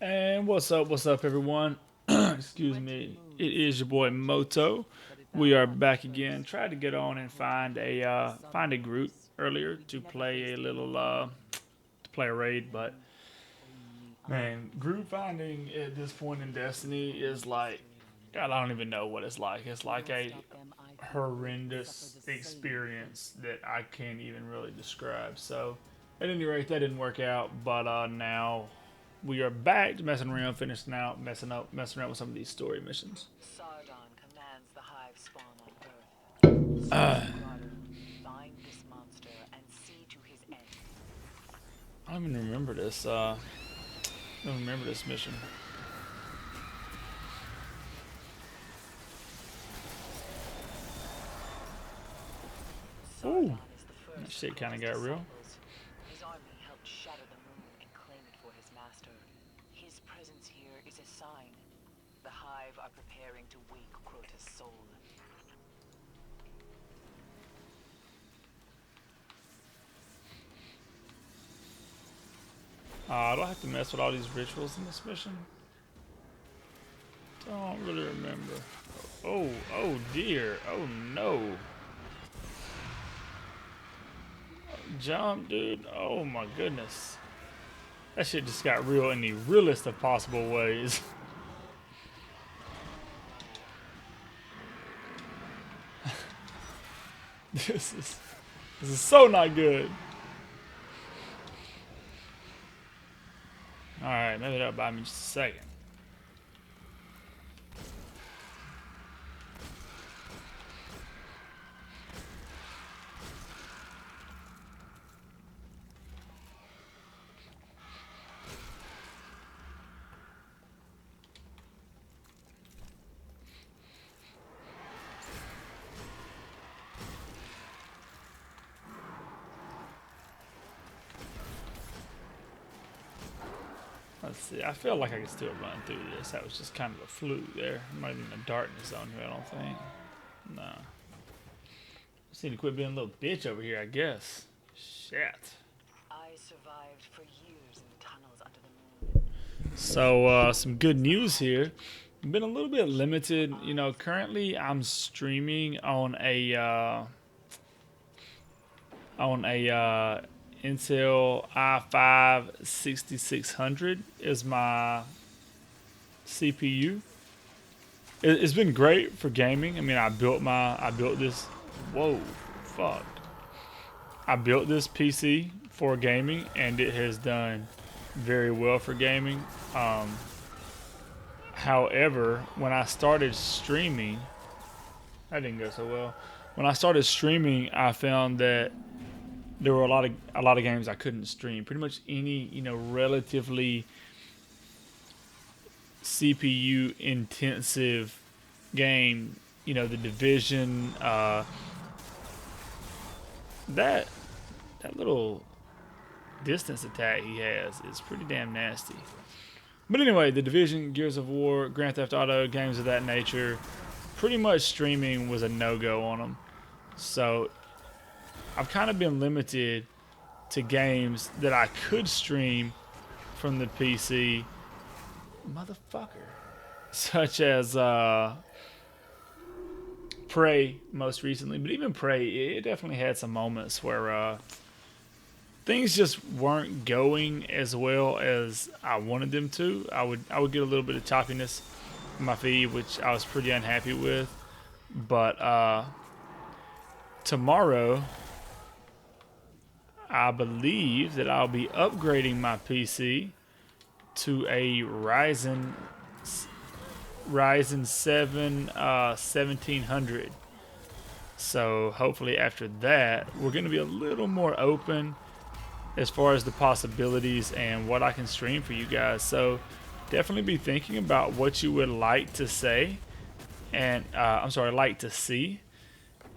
And what's up, everyone? Excuse me. It is your boy Moto. We are back again. Tried to get on and find a group earlier to play a little to play a raid, but man, group finding at this point in Destiny is like God. I don't even know what it's like. It's like a horrendous experience that I can't even really describe. So, at any rate, that didn't work out. But now we are back to messing around, finishing out, messing around with some of these story missions. Sardon commands the hive spawn on Earth. Send Marauder, find this monster and see to his end. I don't even remember this. I don't remember this mission. Ooh, Sardon is the that first shit of kind of Crow's got real. disciples. His army helped shatter the moon and claim it for his master. His presence here is a sign. The hive are preparing to wake Crota's soul. Do I have to mess with all these rituals in this mission? Don't really remember. Oh dear. Oh no. Jump, dude. Oh my goodness. That shit just got real in the realest of possible ways. this is this is so not good. Alright, maybe that'll buy me just a second. Let's see. I feel like I can still run through this. That was just kind of a fluke there. I'm not even in the darkness zone here, I don't think. No. Just need to quit being a little bitch over here, I guess. Shit. I survived for years in the tunnels under the moon. So, some good news here. Been a little bit limited. You know, currently I'm streaming on a Intel i5 6600 is my CPU. It's been great for gaming. I mean, I built this. Whoa, fuck! I built this PC for gaming, and it has done very well for gaming. However, when I started streaming, that didn't go so well. When I started streaming, I found that there were a lot of games I couldn't stream. Pretty much any relatively CPU intensive game, the Division, that that little distance attack he has is pretty damn nasty. But anyway, the Division, Gears of War, Grand Theft Auto, games of that nature, pretty much streaming was a no go on them. So I've kind of been limited to games that I could stream from the PC, motherfucker, such as Prey most recently. But even Prey, it definitely had some moments where things just weren't going as well as I wanted them to. I would get a little bit of choppiness in my feed, which I was pretty unhappy with. But tomorrow, I believe that I'll be upgrading my PC to a Ryzen 7 1700. So hopefully after that, we're going to be a little more open as far as the possibilities and what I can stream for you guys. So definitely be thinking about what you would like to say and I'm sorry, like to see,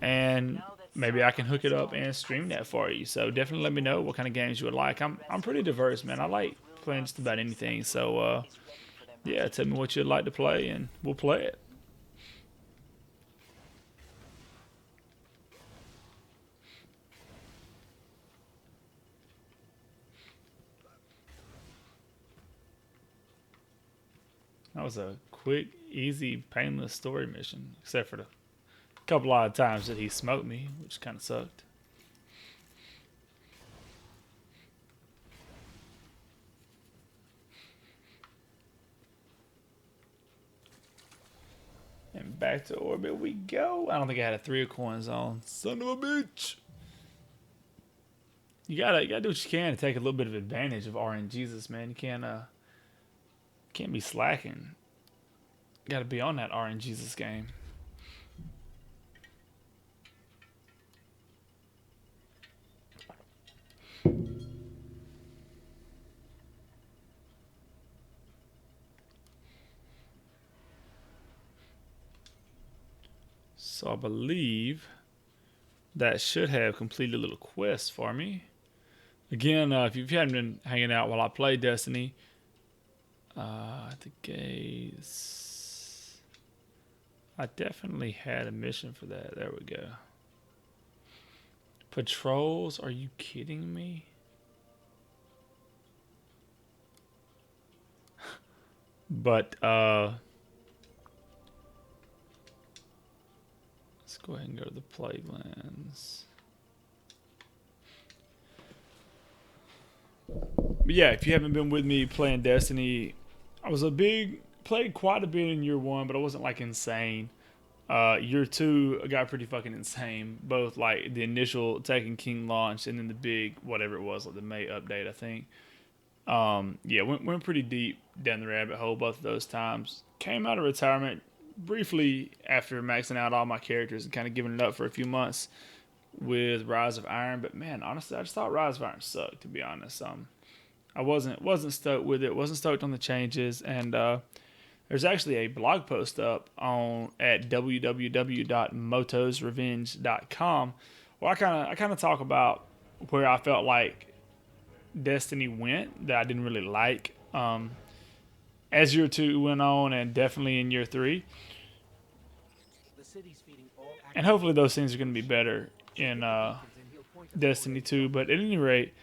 and Now that maybe I can Sardon hook has it up spawned, and stream that consider for it you. So definitely let me complete. know what kind of games you would like. I'm pretty diverse, man. I like Will playing not just about cease anything. until the So moon is ready for their yeah, master. tell me what you'd like to play, and we'll play it. That was a quick, easy, painless story mission, except for the couple odd times that he smoked me, which kind of sucked. And back to orbit we go. I don't think I had a 3 of coins on. Son of a bitch. You gotta do what you can to take a little bit of advantage of RNGesus, man. You can't be slacking. You gotta be on that RNGesus game. So I believe that should have completed a little quest for me. Again, if you haven't been hanging out while I play Destiny, the gaze. I definitely had a mission for that. There we go. Patrols? Are you kidding me? But let's go ahead and go to the Plaguelands. But yeah, if you haven't been with me playing Destiny, I was played quite a bit in year 1, but I wasn't like insane. Year 2, I got pretty fucking insane. Both like the initial Taken King launch and then the big whatever it was, like the May update, I think. Yeah, went pretty deep down the rabbit hole both of those times. Came out of retirement briefly after maxing out all my characters and kind of giving it up for a few months with Rise of Iron. But man, honestly, I just thought Rise of Iron sucked, to be honest. I wasn't stoked with it. Wasn't stoked on the changes, and there's actually a blog post up at www.motosrevenge.com where I kind of talk about where I felt like Destiny went that I didn't really like as year 2 went on, and definitely in year 3. And hopefully those things are going to be better in Destiny 2. But at any rate,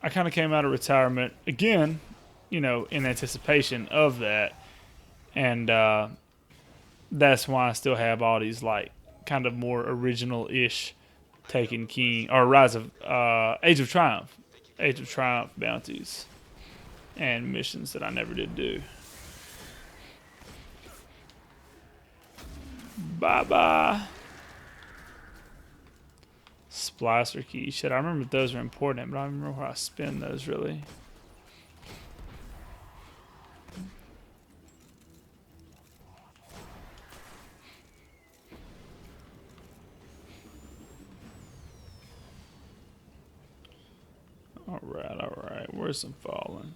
I kind of came out of retirement again, in anticipation of that. And that's why I still have all these like kind of more original-ish Taken King or Rise of Age of Triumph bounties and missions that I never did do. Bye. Splicer key. Shit, I remember those were important, but I don't remember where I spend those really. Alright. Where's some falling?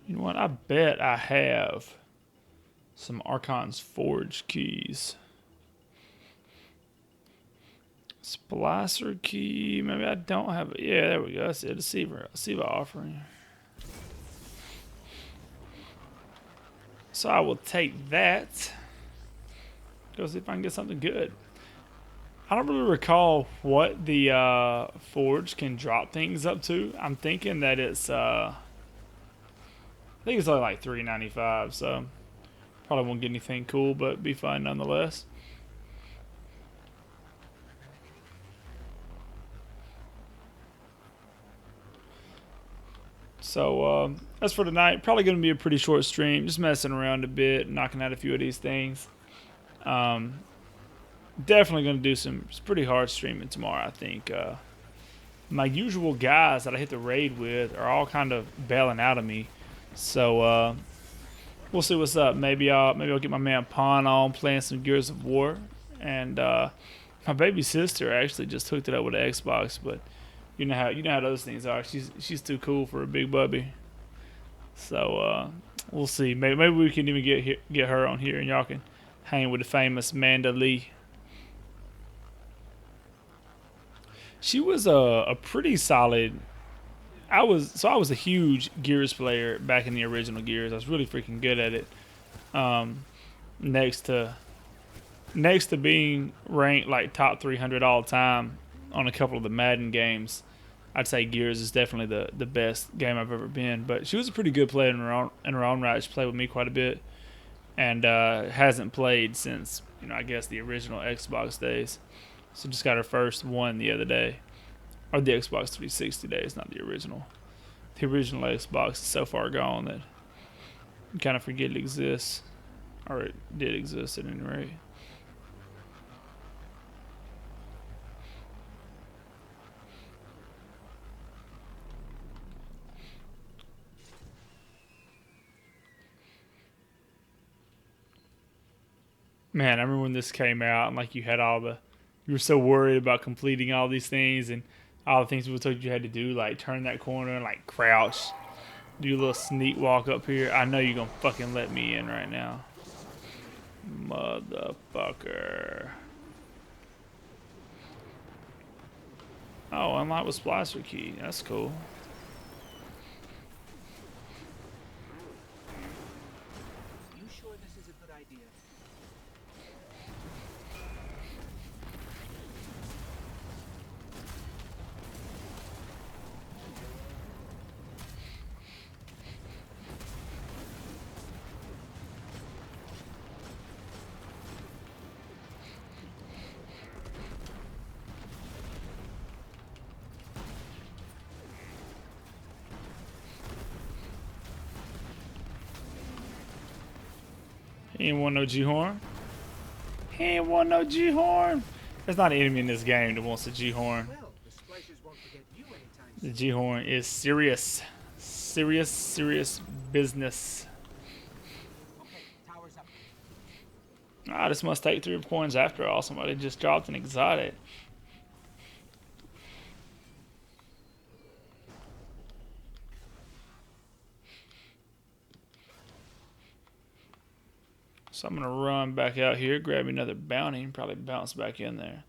You know what? I bet I have some Archon's Forge keys. Splicer key. Maybe I don't have it. Yeah, there we go. That's it. Deceiver offering. So I will take that. Go see if I can get something good. I don't really recall what the Forge can drop things up to. I'm thinking that it's I think it's only like $3.95, so probably won't get anything cool, but be fun nonetheless. So that's for tonight. Probably going to be a pretty short stream, just messing around a bit, knocking out a few of these things. Definitely going to do some pretty hard streaming tomorrow, I think. My usual guys that I hit the raid with are all kind of bailing out of me. So we'll see what's up. Maybe I'll get my man Pawn on playing some Gears of War. And my baby sister actually just hooked it up with an Xbox, but you know how those things are. She's too cool for a big bubby. So we'll see. Maybe we can even get her on here and y'all can hang with the famous Manda Lee. She was a pretty solid. I was a huge Gears player back in the original Gears. I was really freaking good at it. Next to being ranked like top 300 all time on a couple of the Madden games. I'd say Gears is definitely the best game I've ever been. But she was a pretty good player in her own right. She played with me quite a bit, and hasn't played since, I guess the original Xbox days. So just got her first one the other day, or the Xbox 360 days, not the original. The original Xbox is so far gone that you kind of forget it exists, or it did exist at any rate. Man, I remember when this came out and like you were so worried about completing all these things and all the things people told you had to do, like turn that corner and like crouch, do a little sneak walk up here. I know you're gonna fucking let me in right now. Motherfucker. Oh, unlock with splicer key. That's cool. You sure this is a good idea? He ain't want no G-Horn. He ain't want no G-Horn. There's not an enemy in this game that wants a G-Horn. Well, the splicers won't forget you anytime The soon. G-Horn is serious. Serious business. Okay, tower's up. Ah, this must take 3 coins after all. Somebody just dropped an exotic. So I'm gonna run back out here, grab me another bounty, and probably bounce back in there.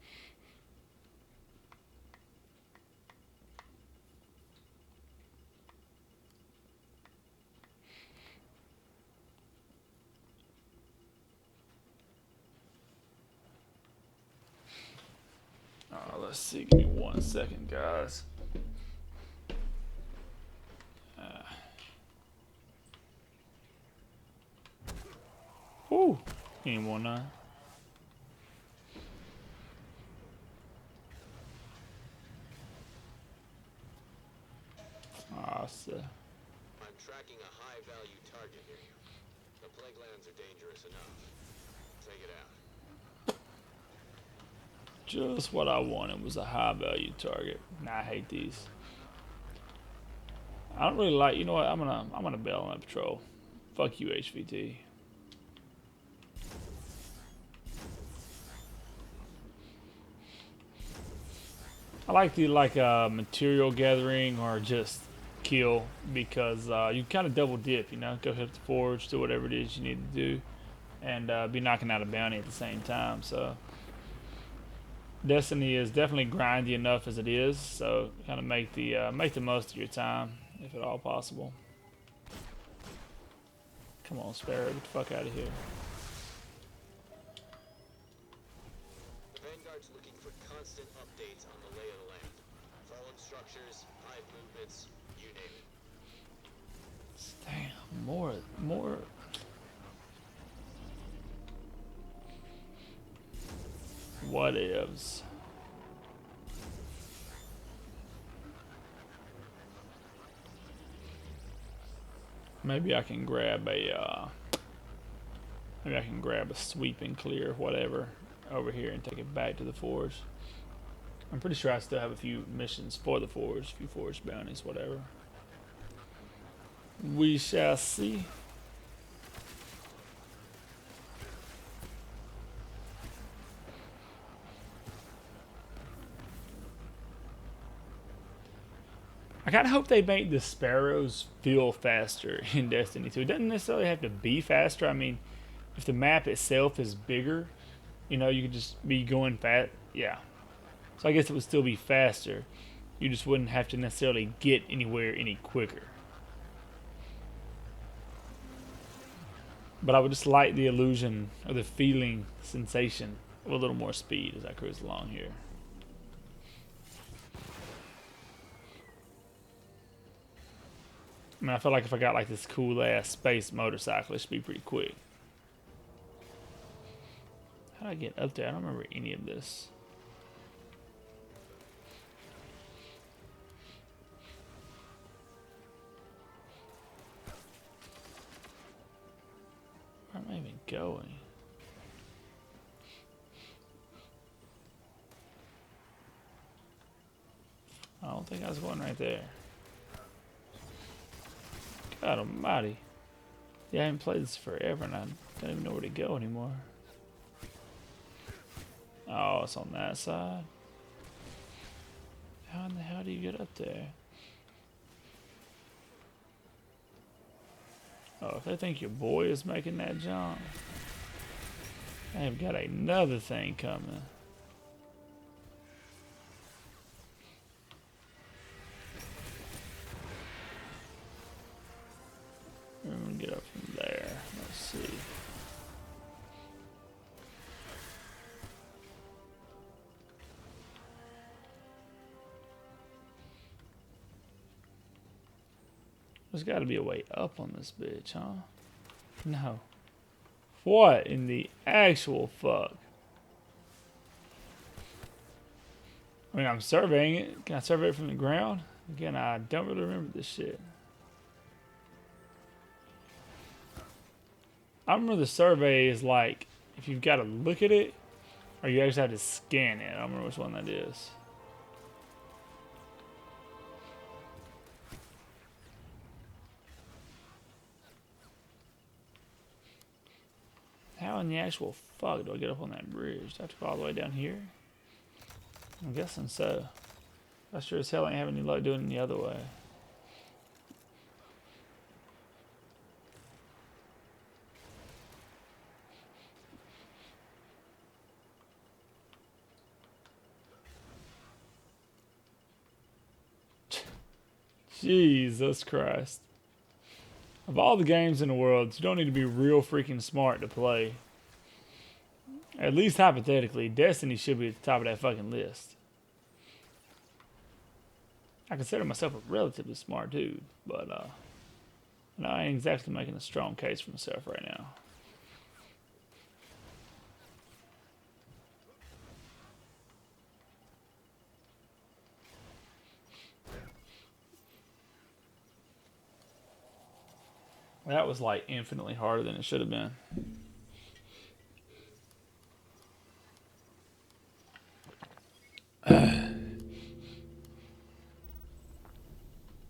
Let's see. Give me 1 second, guys. Whoo! He ain't want none. So. I'm tracking a high-value target near you. The plague lands are dangerous enough. Take it out. Just what I wanted was a high-value target. Nah, I hate these. I don't really like. You know what? I'm gonna bail on that patrol. Fuck you, HVT. I like the material gathering or just kill because you kind of double dip. Go hit the forge, do whatever it is you need to do, and be knocking out a bounty at the same time. So Destiny is definitely grindy enough as it is. So kind of make the most of your time if at all possible. Come on, Sparrow, get the fuck out of here. The Vanguard's looking for constant updates on the lay of the land. Fallen structures, hive movements, you name it. Damn, more. What ifs? Maybe I can grab a sweep and clear whatever over here and take it back to the forge. I'm pretty sure I still have a few missions for the forge, a few forge bounties, whatever. We shall see. I kind of hope they make the sparrows feel faster in Destiny 2. It doesn't necessarily have to be faster. I mean, if the map itself is bigger, you could just be going fast. Yeah. So I guess it would still be faster. You just wouldn't have to necessarily get anywhere any quicker. But I would just like the illusion or the feeling, sensation of a little more speed as I cruise along here. I mean, I feel like if I got like this cool ass space motorcycle, it should be pretty quick. How do I get up there? I don't remember any of this. Where am I even going? I don't think I was going right there. God almighty. Yeah, I haven't played this forever and I don't even know where to go anymore. Oh, it's on that side. How in the hell do you get up there? Oh, if they think your boy is making that jump, they've got another thing coming. We're gonna get up from there. Let's see. There's got to be a way up on this bitch, huh? No. What in the actual fuck? I mean, I'm surveying it. Can I survey it from the ground? Again, I don't really remember this shit. I remember the survey is like, if you've got to look at it, or you actually have to scan it. I don't remember which one that is. How in the actual fuck do I get up on that bridge? Do I have to go all the way down here? I'm guessing so. I sure as hell ain't having any luck doing it the other way. Jesus Christ. Of all the games in the world, you don't need to be real freaking smart to play. At least hypothetically, Destiny should be at the top of that fucking list. I consider myself a relatively smart dude, but no, I ain't exactly making a strong case for myself right now. That was like infinitely harder than it should have been.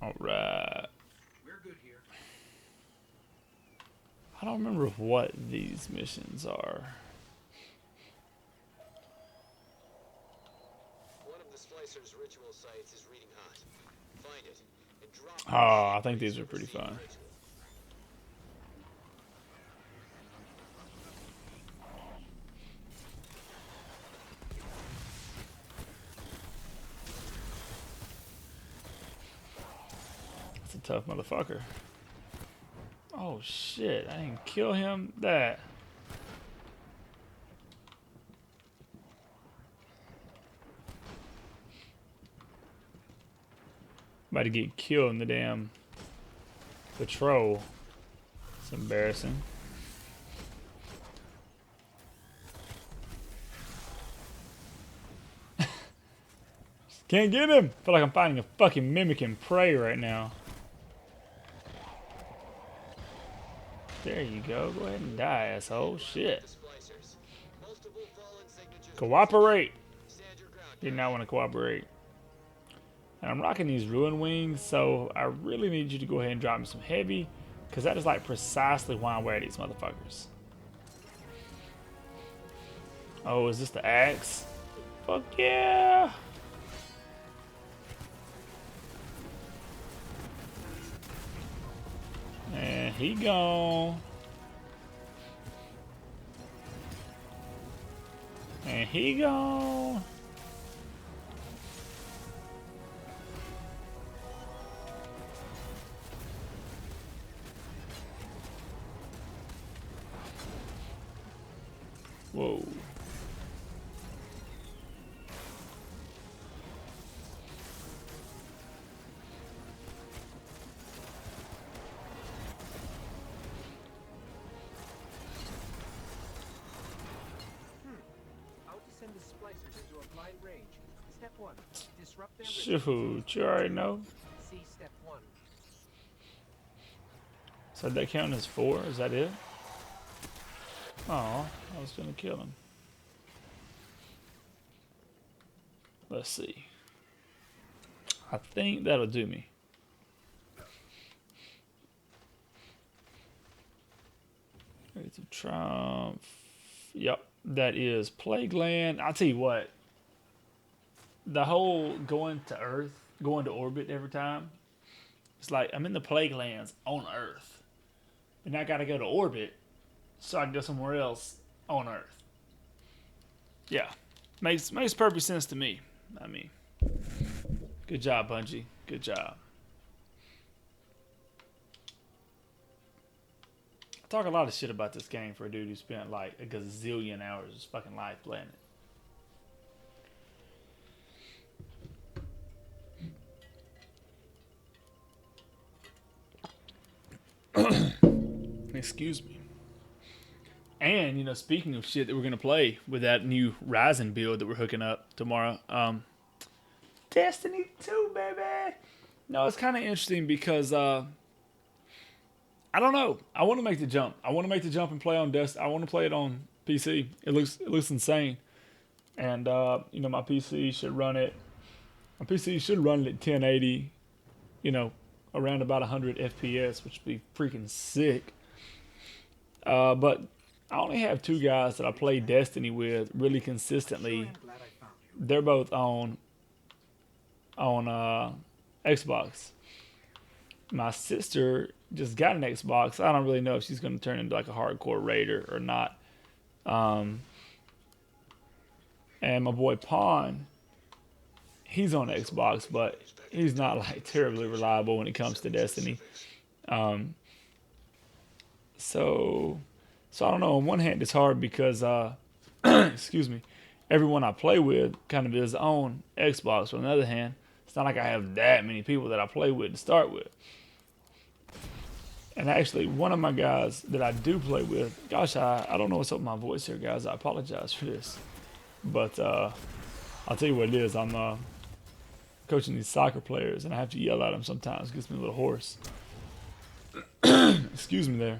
All right. We're good here. I don't remember what these missions are. One of the Splicer's ritual sites is reading hot. Find it and drop it. Oh, I think these are pretty fun. Ritual. That's a tough motherfucker. Oh shit, I didn't kill him. That. About to get killed in the damn patrol. It's embarrassing. Can't get him! Feel like I'm fighting a fucking mimic in prey right now. There you go. Go ahead and die, asshole. Shit. The Splicers. Multiple fallen signatures. Cooperate! Stand your ground. Did not want to cooperate. And I'm rocking these ruin wings, so I really need you to go ahead and drop me some heavy, because that is like precisely why I wear these motherfuckers. Oh, is this the axe? Fuck yeah! And he gone. And he gone. Whoa. online range. Step 1. Disrupt their Shoot, you already know. See step 1. So that count as 4? Is that it? Oh, I was gonna kill him. Let's see. I think that'll do me. Rays of Triumph. Yep, that is Plague Land. I'll tell you what. The whole going to Earth, going to orbit every time. It's like I'm in the Plague Lands on Earth. And I gotta go to orbit so I can go somewhere else on Earth. Yeah. Makes perfect sense to me. I mean, good job, Bungie. Good job. I talk a lot of shit about this game for a dude who spent like a gazillion hours of his fucking life playing it. Excuse me. And, you know, speaking of shit that we're going to play with that new Ryzen build that we're hooking up tomorrow, Destiny 2, baby! No, it's kind of interesting because, I don't know. I want to make the jump. I want to make the jump and play on Destiny. I want to play it on PC. It looks insane. And, you know, my PC should run it. My PC should run it at 1080, you know, around about 100 FPS, which would be freaking sick. But I only have 2 guys that I play Destiny with really consistently. I'm glad I found you. They're both on Xbox. My sister just got an Xbox. I don't really know if she's going to turn into like a hardcore raider or not. And my boy Pawn, he's on Xbox, but he's not like terribly reliable when it comes to Destiny. So I don't know. On one hand, it's hard because, excuse me, everyone I play with kind of is on Xbox. On the other hand, it's not like I have that many people that I play with to start with. And actually, one of my guys that I do play with, gosh, I don't know what's up with my voice here, guys. I apologize for this. But I'll tell you what it is. I'm coaching these soccer players, and I have to yell at them sometimes. It gets me a little hoarse. Excuse me there.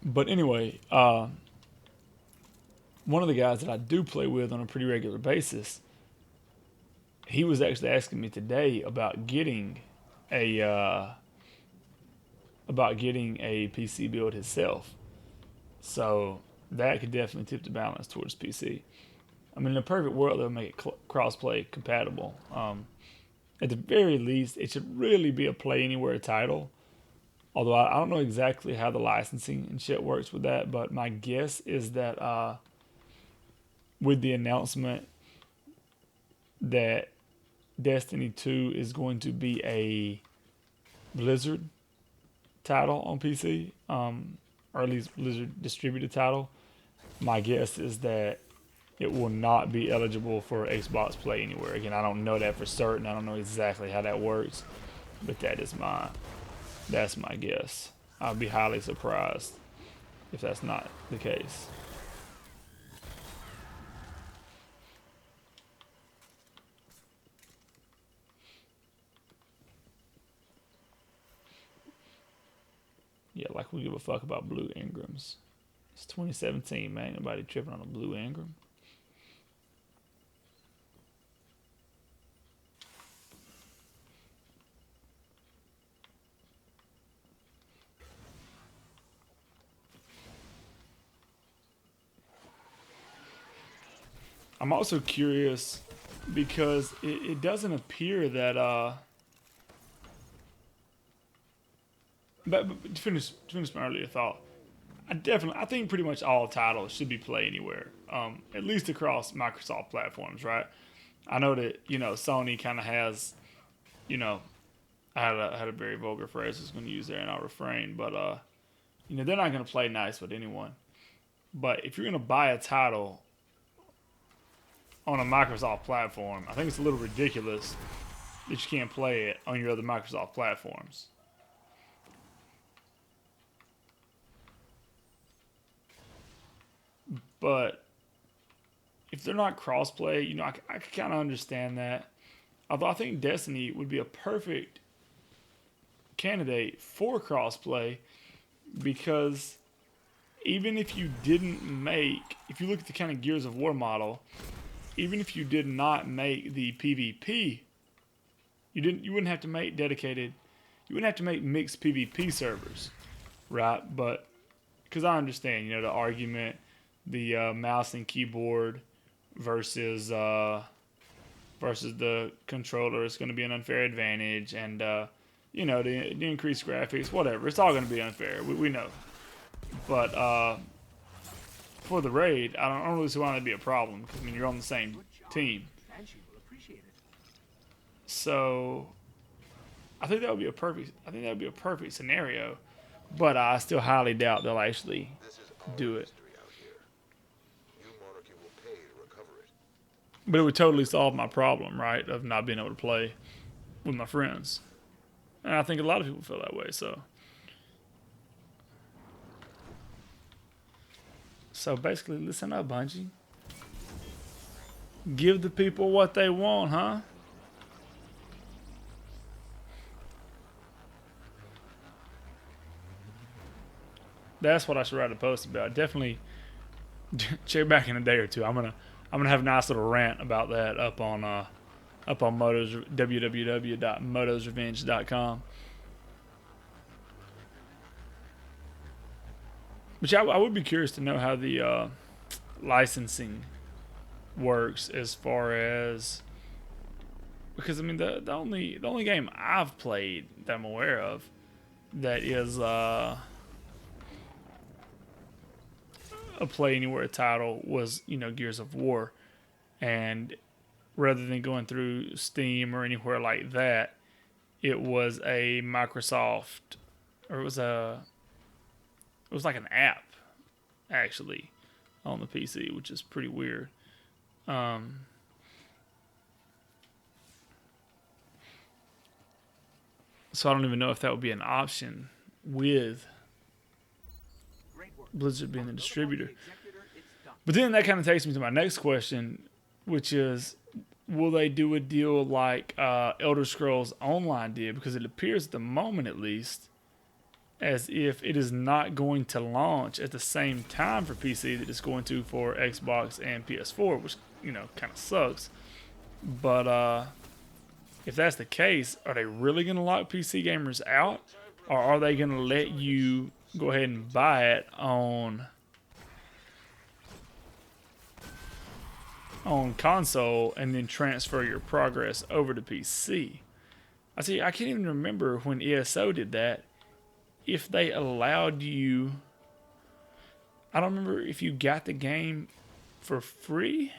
But anyway, one of the guys that I do play with on a pretty regular basis, he was actually asking me today about getting a PC build himself. So that could definitely tip the balance towards PC. I mean, in a perfect world, they'll make it cross-play compatible. At the very least, it should really be a Play Anywhere title. Although I don't know exactly how the licensing and shit works with that, but my guess is that with the announcement that Destiny 2 is going to be a Blizzard title on PC, or at least Blizzard distributed title, my guess is that it will not be eligible for Xbox Play Anywhere. Again, I don't know that for certain. I don't know exactly how that works, but that's my guess. I'll be highly surprised if that's not the case. Yeah, like we give a fuck about blue Ingrams. It's 2017, man. Nobody tripping on a blue Ingram. I'm also curious because it doesn't appear that but to finish my earlier thought, I think pretty much all titles should be Play Anywhere, at least across Microsoft platforms, right? I know that, you know, Sony kind of has, you know, I had a very vulgar phrase I was going to use there, and I'll refrain, but you know, they're not going to play nice with anyone. But if you're going to buy a title on a Microsoft platform, I think it's a little ridiculous that you can't play it on your other Microsoft platforms. But if they're not crossplay, you know, I kind of understand that. Although I think Destiny would be a perfect candidate for crossplay because even if you didn't make, if you look at the kind of Gears of War model, even if you did not make the PvP, you wouldn't have to make dedicated, you wouldn't have to make mixed PvP servers, right? But because I understand, you know, the argument, the mouse and keyboard versus the controller is going to be an unfair advantage, and you know, the increased graphics, whatever, it's all going to be unfair. We know, but for the raid, I don't really see why that'd be a problem because I mean you're on the same team. And she will appreciate it. So I think that would be a perfect scenario, but I still highly doubt they'll actually This is our do it. history out here. New Monarchy will pay to recover it. But it would totally solve my problem, right, of not being able to play with my friends. And I think a lot of people feel that way, so. So basically, listen up, Bungie. Give the people what they want, huh? That's what I should write a post about. Definitely check back in a day or two. I'm gonna have a nice little rant about that up on Moto's www.motosrevenge.com. Which I would be curious to know how the licensing works as far as, because I mean the only game I've played that I'm aware of that is a Play Anywhere title was, you know, Gears of War, and rather than going through Steam or anywhere like that, it was a Microsoft, or it was like an app actually on the PC, which is pretty weird. So I don't even know if that would be an option with Great work. Blizzard being the distributor. Executor, it's done. But then that kind of takes me to my next question, which is, will they do a deal like Elder Scrolls Online did? Because it appears at the moment, at least, as if it is not going to launch at the same time for PC that it's going to for Xbox and PS4, which, you know, kind of sucks. But if that's the case, are they really going to lock PC gamers out? Or are they going to let you go ahead and buy it on console and then transfer your progress over to PC? I can't even remember when ESO did that. If they allowed you, I don't remember if you got the game for free.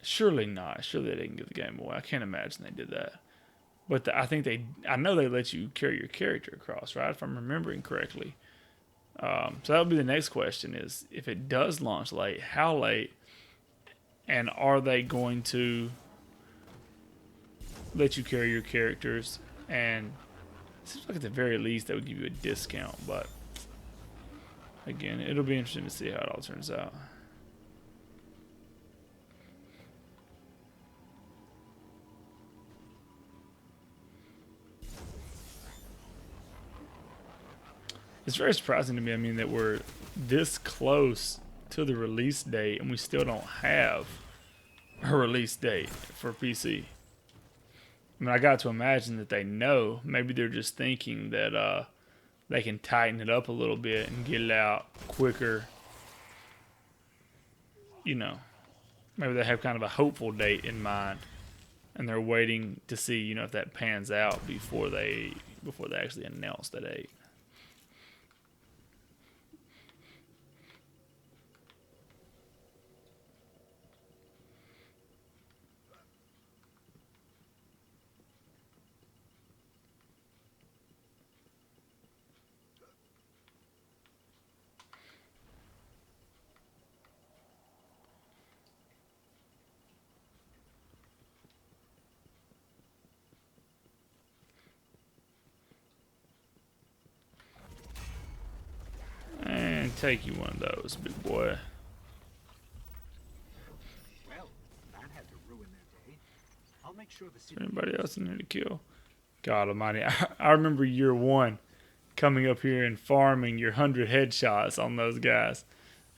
Surely not. Surely they didn't give the game away. I can't imagine they did that. But I know they let you carry your character across, right? If I'm remembering correctly. So that would be the next question: is if it does launch late, how late, and are they going to let you carry your characters? And it seems like at the very least they would give you a discount, but again, it'll be interesting to see how it all turns out. It's very surprising to me, I mean, that we're this close to the release date and we still don't have a release date for PC. I mean, I got to imagine that they know. Maybe they're just thinking that they can tighten it up a little bit and get it out quicker. You know, maybe they have kind of a hopeful date in mind, and they're waiting to see, you know, if that pans out before they actually announce the date. Take you one of those, big boy. make sure the Is city. there anybody else in there to kill? God almighty. I remember year one coming up here and farming your 100 headshots on those guys.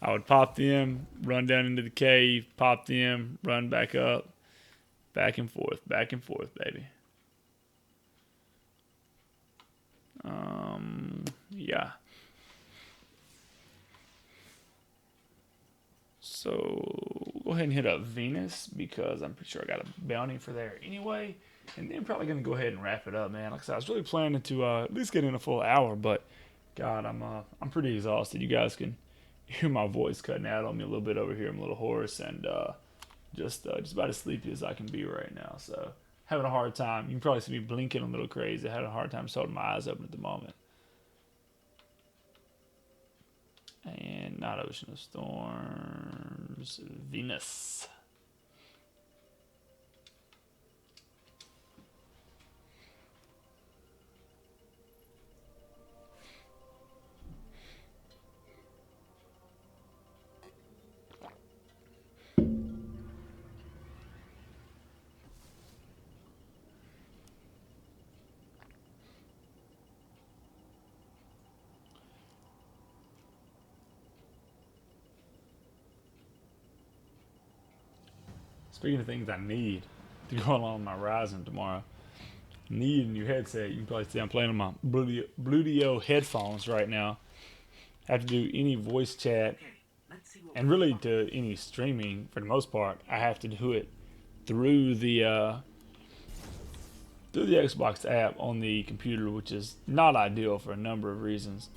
I would pop them, run down into the cave, pop them, run back up, back and forth, baby. Yeah. So go ahead and hit up Venus because I'm pretty sure I got a bounty for there anyway. And then probably gonna go ahead and wrap it up, man. Like I said, I was really planning to at least get in a full hour, but God, I'm pretty exhausted. You guys can hear my voice cutting out on me a little bit over here. I'm a little hoarse and just about as sleepy as I can be right now. So having a hard time. You can probably see me blinking a little crazy. Having a hard time just holding my eyes open at the moment. And not Ocean of Storms, Venus. Speaking of things I need to go along with my Ryzen tomorrow, need a new headset. You can probably see I'm playing on my Bluetooth headphones right now. I have to do any voice chat Let's see what and really to any streaming for the most part. I have to do it through the Xbox app on the computer, which is not ideal for a number of reasons.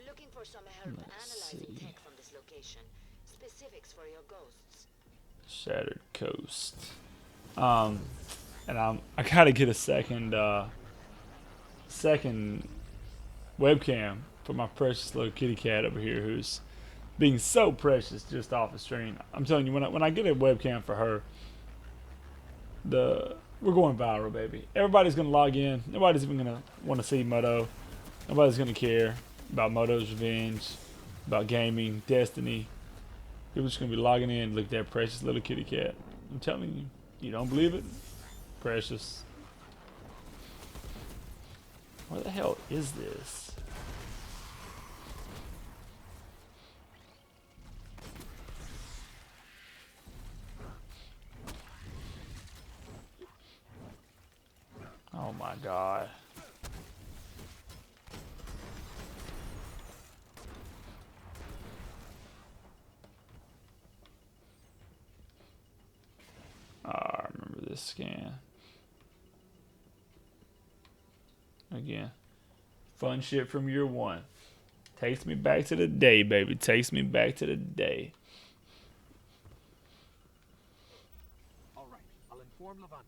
Looking for some help Let's analyzing see. tech from this location. Specifics for your ghosts. Shattered Coast. And I gotta get a second webcam for my precious little kitty cat over here, who's being so precious just off the stream. I'm telling you, when I get a webcam for her, we're going viral, baby. Everybody's gonna log in. Nobody's even gonna want to see Moto. Nobody's gonna care about Moto's Revenge, about gaming, Destiny. People just gonna be logging in and look at that precious little kitty cat. I'm telling you, you don't believe it? Precious. Where the hell is this? Oh my god. I remember this scan. Again. Fun shit from year one. Takes me back to the day, baby. Takes me back to the day. All right, I'll inform Levante.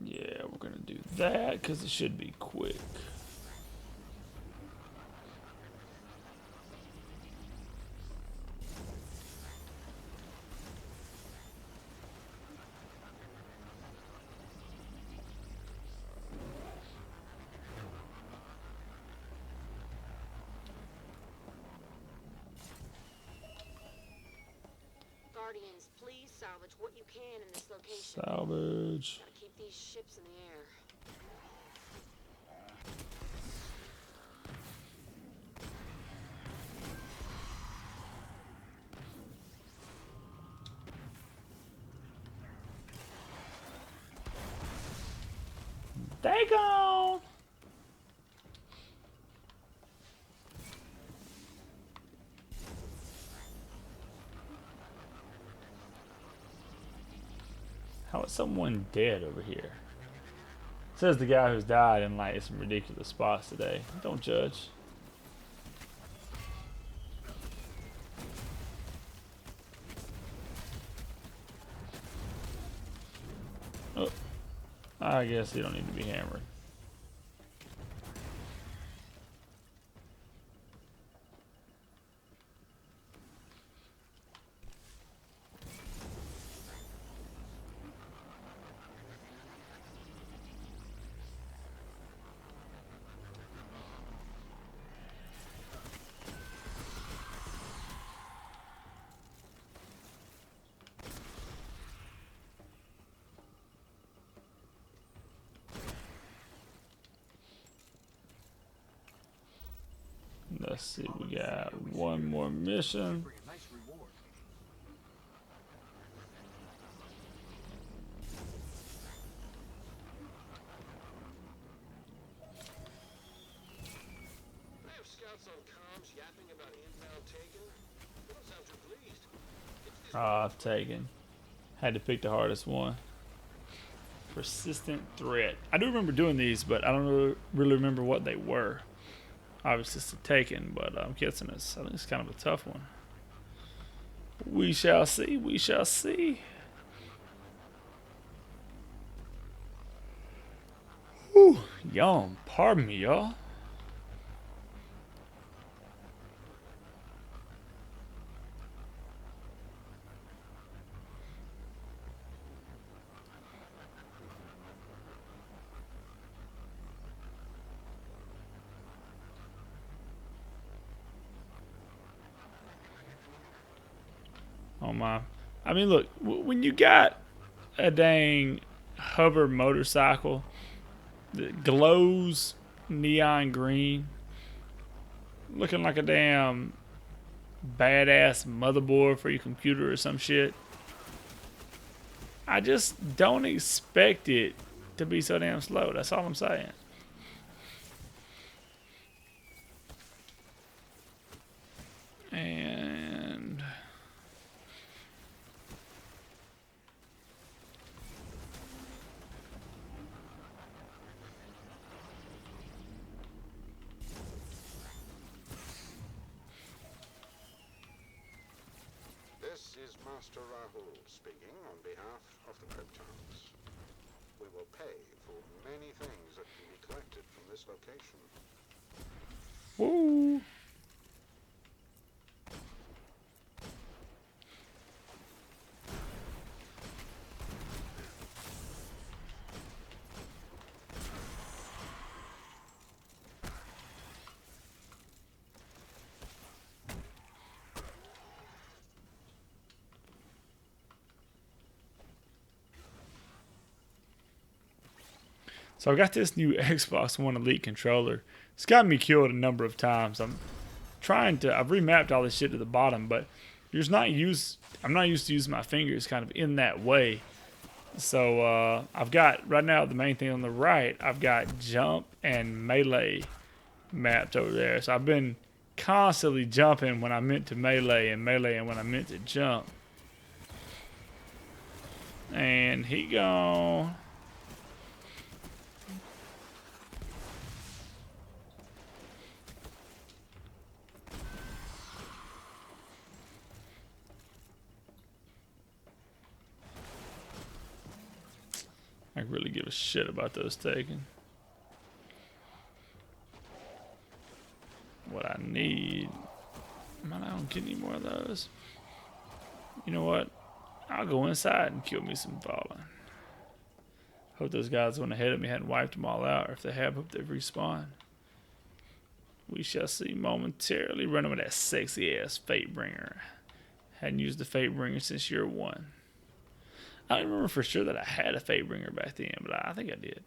Yeah, we're gonna do that because it should be quick. Guardians, please salvage what you can in this location. Salvage. Gotta keep these ships in the air. Dagon! How is someone dead over here? Says the guy who's died in like some ridiculous spots today. Don't judge. Oh, I guess you don't need to be hammered. let's see. We got one more mission. Bring a nice reward. I have scouts on comms yapping about inbound taken. They don't sound too pleased. Ah, taken. Had to pick the hardest one. Persistent threat. I do remember doing these, but I don't really remember what they were. Obviously, it's a taken, but I'm guessing I think it's kind of a tough one. We shall see. We shall see. Whew, yawn. Pardon me, y'all. Oh my. I mean, look, when you got a dang hover motorcycle that glows neon green, looking like a damn badass motherboard for your computer or some shit, I just don't expect it to be so damn slow. That's all I'm saying. And This is Master Rahul speaking on behalf of the Kryptons. We will pay for many things that can be collected from this location. woo. So I got this new Xbox One Elite controller. It's gotten me killed a number of times. I've remapped all this shit to the bottom, but I'm not used to using my fingers kind of in that way. So I've got, right now, the main thing on the right, I've got jump and melee mapped over there. So I've been constantly jumping when I meant to melee and meleeing when I meant to jump. And he gone. I really give a shit about those taken. What I need... Man, I don't get any more of those. You know what? I'll go inside and kill me some fallen. Hope those guys went ahead of me hadn't wiped them all out, or if they have, hope they've respawned. We shall see momentarily. Running with that sexy ass Fatebringer. Hadn't used the Fatebringer since year 1. I don't remember for sure that I had a Fatebringer back then, but I think I did.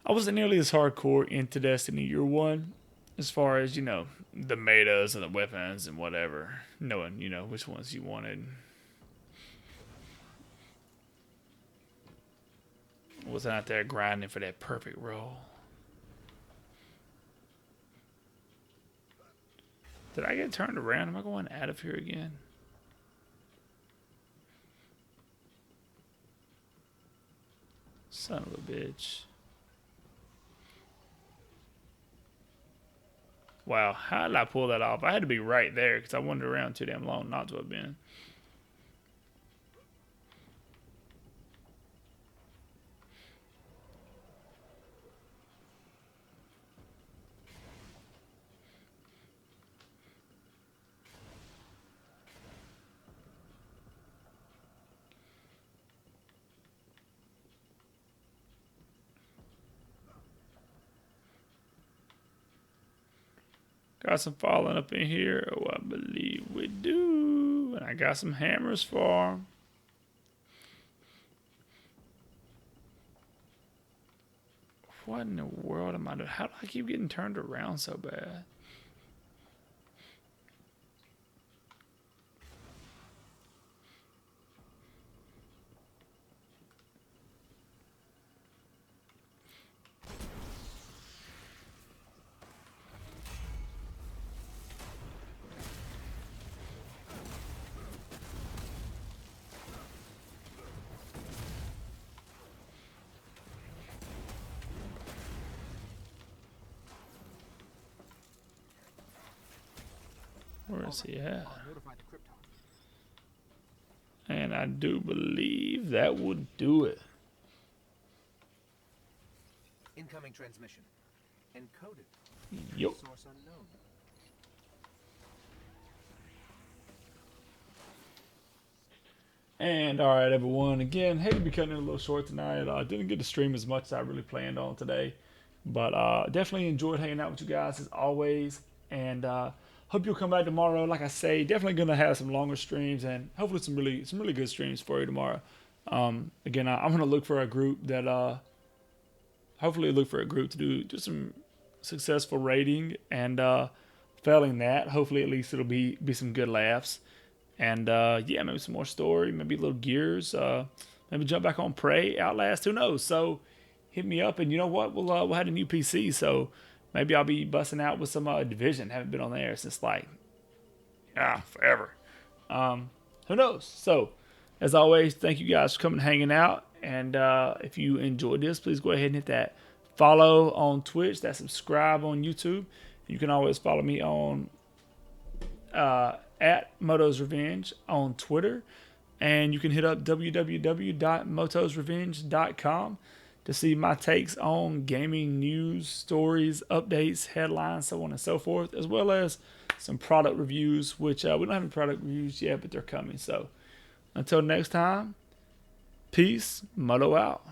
I wasn't nearly as hardcore into Destiny year 1 as far as, you know, the metas and the weapons and whatever. Knowing, you know, which ones you wanted. I wasn't out there grinding for that perfect roll. Did I get turned around? Am I going out of here again? Son of a bitch. Wow, how did I pull that off? I had to be right there because I wandered around too damn long not to have been. Got some falling up in here. Oh, I believe we do. And I got some hammers for 'em. What in the world am I doing? How do I keep getting turned around so bad? Where is he at? I'll notify the Krypton. And I do believe that would do it. Incoming transmission. Encoded. Yup. Source unknown. And all right, everyone. Again, hate to be cutting it a little short tonight. I didn't get to stream as much as I really planned on today, but definitely enjoyed hanging out with you guys as always. And hope you'll come back tomorrow. Like I say, definitely gonna have some longer streams and hopefully some really good streams for you tomorrow. Again, I'm gonna look for a group that hopefully look for a group to do just some successful raiding, and failing that, hopefully at least it'll be some good laughs. And yeah, maybe some more story, maybe a little Gears, maybe jump back on Prey, Outlast, who knows? So hit me up, and you know what? We'll have a new PC, so maybe I'll be busting out with some Division. Haven't been on there since like forever. Who knows? So as always, thank you guys for coming and hanging out. And if you enjoyed this, please go ahead and hit that follow on Twitch, that subscribe on YouTube. You can always follow me on at Moto's Revenge on Twitter, and you can hit up www.motosrevenge.com to see my takes on gaming news, stories, updates, headlines, so on and so forth, as well as some product reviews, which we don't have any product reviews yet, but they're coming. So until next time, peace, Moto out.